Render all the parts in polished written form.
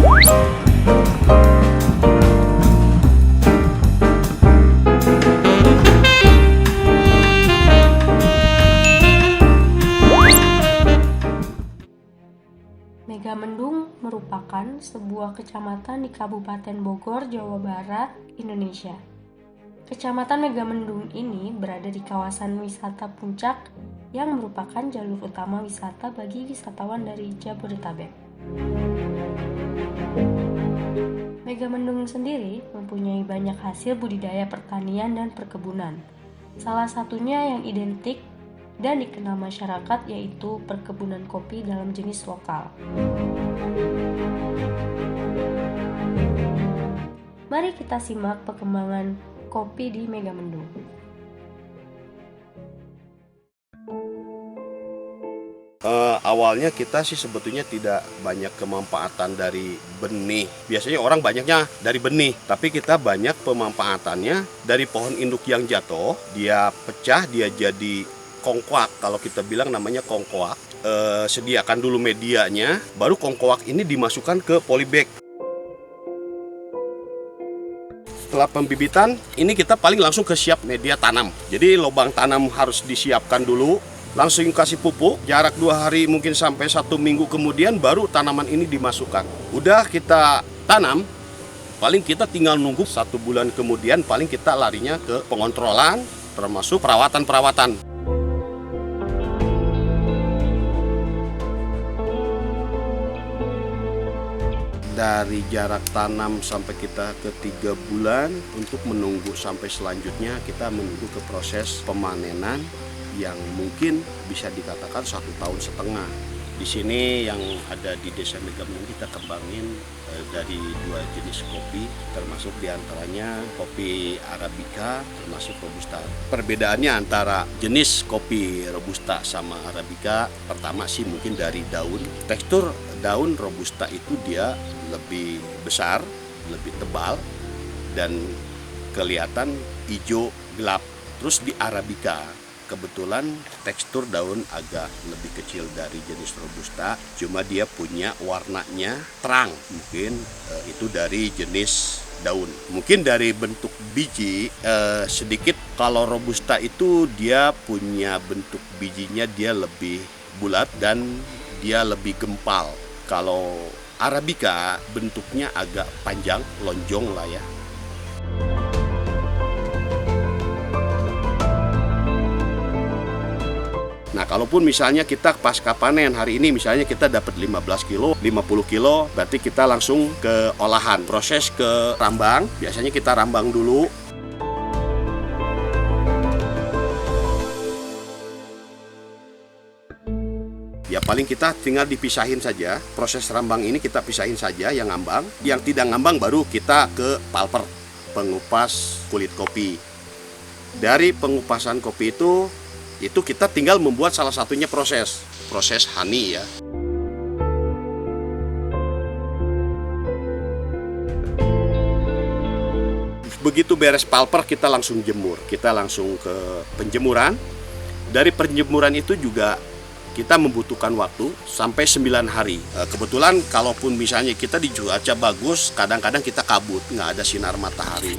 Megamendung merupakan sebuah kecamatan di Kabupaten Bogor, Jawa Barat, Indonesia. Kecamatan Megamendung ini berada di kawasan wisata Puncak yang merupakan jalur utama wisata bagi wisatawan dari Jabodetabek. Megamendung sendiri mempunyai banyak hasil budidaya pertanian dan perkebunan. Salah satunya yang identik dan dikenal masyarakat yaitu perkebunan kopi dalam jenis lokal. Mari kita simak perkembangan kopi di Megamendung. Awalnya kita sih sebetulnya tidak banyak kemanfaatan dari benih. Biasanya orang banyaknya dari benih, tapi kita banyak pemanfaatannya dari pohon induk yang jatuh. Dia pecah, dia jadi kongkoak, kalau kita bilang namanya kongkoak. Sediakan dulu medianya, baru kongkoak ini dimasukkan ke polybag. Setelah pembibitan, ini kita paling langsung ke siap media tanam. Jadi lubang tanam harus disiapkan dulu, langsung kasih pupuk, jarak 2 hari mungkin sampai 1 minggu kemudian baru tanaman ini dimasukkan. Udah kita tanam, paling kita tinggal nunggu 1 bulan kemudian paling kita larinya ke pengontrolan, termasuk perawatan-perawatan. Dari jarak tanam sampai kita ke 3 bulan untuk menunggu sampai selanjutnya kita menunggu ke proses pemanenan yang mungkin bisa dikatakan 1,5 tahun. Di sini yang ada di Desa Megamendung kita kembangin dari 2 jenis kopi, termasuk diantaranya kopi Arabica termasuk Robusta. Perbedaannya antara jenis kopi Robusta sama Arabica, pertama sih mungkin dari daun. Tekstur daun Robusta itu dia lebih besar, lebih tebal, dan kelihatan hijau gelap. Terus di Arabica kebetulan tekstur daun agak lebih kecil dari jenis Robusta, cuma dia punya warnanya terang. Mungkin itu dari jenis daun. Mungkin dari bentuk biji sedikit, kalau Robusta itu dia punya bentuk bijinya dia lebih bulat dan dia lebih gempal. Kalau Arabica bentuknya agak panjang, lonjong lah ya. Nah, kalaupun misalnya kita pasca panen hari ini misalnya kita dapat 15 kilo, 50 kilo, berarti kita langsung ke olahan. Proses ke rambang, biasanya kita rambang dulu. Ya paling kita tinggal dipisahin saja. Proses rambang ini kita pisahin saja yang ngambang. Yang tidak ngambang baru kita ke pulper, pengupas kulit kopi. Dari pengupasan kopi itu kita tinggal membuat salah satunya proses honey ya. Begitu beres pulper kita langsung jemur. Kita langsung ke penjemuran. Dari penjemuran itu juga kita membutuhkan waktu sampai 9 hari. Kebetulan kalaupun misalnya kita di cuaca bagus, kadang-kadang kita kabut, nggak ada sinar matahari.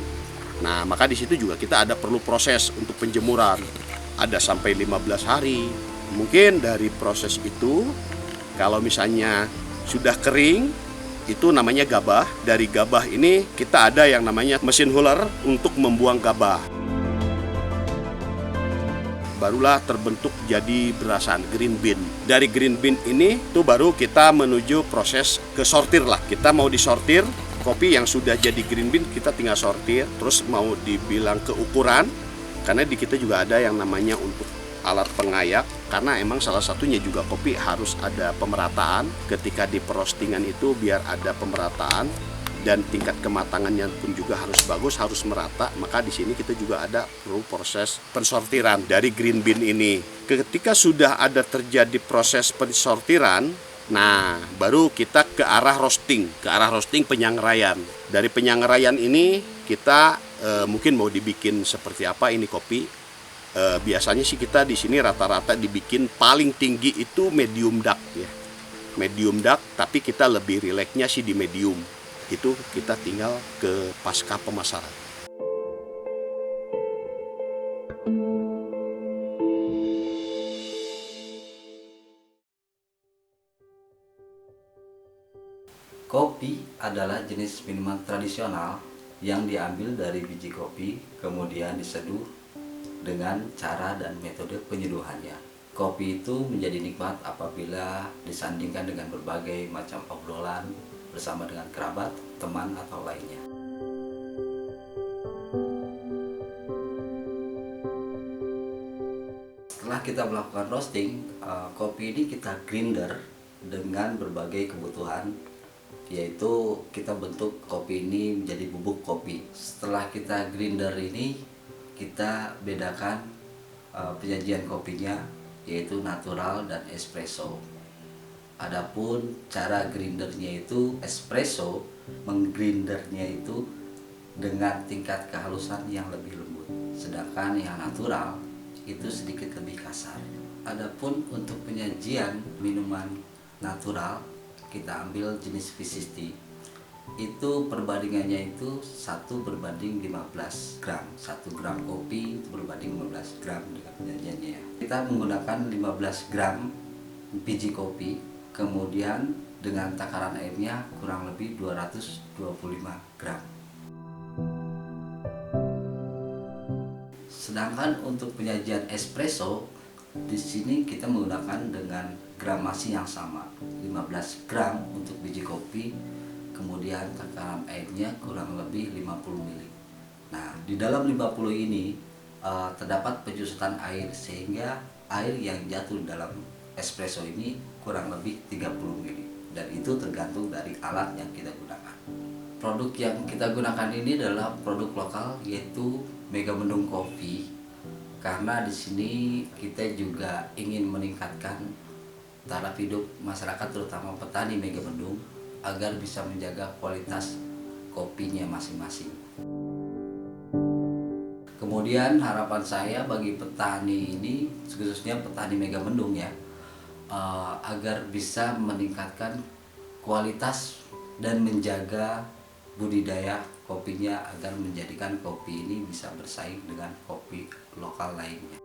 Nah, maka di situ juga kita ada perlu proses untuk penjemuran. Ada sampai 15 hari. Mungkin dari proses itu, kalau misalnya sudah kering, itu namanya gabah. Dari gabah ini kita ada yang namanya mesin huller untuk membuang gabah. Barulah terbentuk jadi berasan green bean. Dari green bean ini tuh baru kita menuju proses ke sortir lah. Kita mau disortir kopi yang sudah jadi green bean, kita tinggal sortir. Terus mau dibilang ke ukuran, karena di kita juga ada yang namanya untuk alat pengayak, karena emang salah satunya juga kopi harus ada pemerataan. Ketika di roastingan itu biar ada pemerataan dan tingkat kematangannya pun juga harus bagus, harus merata. Maka di sini kita juga ada perlu proses pensortiran dari green bean ini. Ketika sudah ada terjadi proses pensortiran, nah baru kita ke arah roasting, penyangraian. Dari penyangraian ini kita mungkin mau dibikin seperti apa ini kopi. Biasanya sih kita di sini rata-rata dibikin paling tinggi itu medium dark ya. medium dark, tapi kita lebih rileksnya sih di medium. Itu kita tinggal ke pasca pemasaran. Kopi adalah jenis minuman tradisional yang diambil dari biji kopi, kemudian diseduh dengan cara dan metode penyeduhannya. Kopi itu menjadi nikmat apabila disandingkan dengan berbagai macam obrolan bersama dengan kerabat, teman, atau lainnya. Setelah kita melakukan roasting, kopi ini kita grinder dengan berbagai kebutuhan, yaitu kita bentuk kopi ini menjadi bubuk kopi. Setelah kita grinder ini, kita bedakan penyajian kopinya, yaitu natural dan espresso. Adapun cara grindernya itu espresso, menggrindernya itu dengan tingkat kehalusan yang lebih lembut, sedangkan yang natural itu sedikit lebih kasar. Adapun untuk penyajian minuman natural, kita ambil jenis V60. Itu perbandingannya itu 1:15 gram. 1 gram kopi itu berbanding 15 gram dengan penyajiannya. Kita menggunakan 15 gram biji kopi, kemudian dengan takaran airnya kurang lebih 225 gram. Sedangkan untuk penyajian espresso, di sini kita menggunakan dengan gramasi yang sama, 15 gram untuk biji kopi, kemudian takaran airnya kurang lebih 50 ml. Nah, di dalam 50 ini terdapat penyusutan air, sehingga air yang jatuh dalam espresso ini kurang lebih 30 ml, dan itu tergantung dari alat yang kita gunakan. Produk yang kita gunakan ini adalah produk lokal, yaitu Megamendung Coffee. Karena di sini kita juga ingin meningkatkan taraf hidup masyarakat, terutama petani Megamendung, agar bisa menjaga kualitas kopinya masing-masing. Kemudian harapan saya bagi petani ini, khususnya petani Megamendung ya, agar bisa meningkatkan kualitas dan menjaga budidaya kopinya, agar menjadikan kopi ini bisa bersaing dengan kopi lokal lainnya.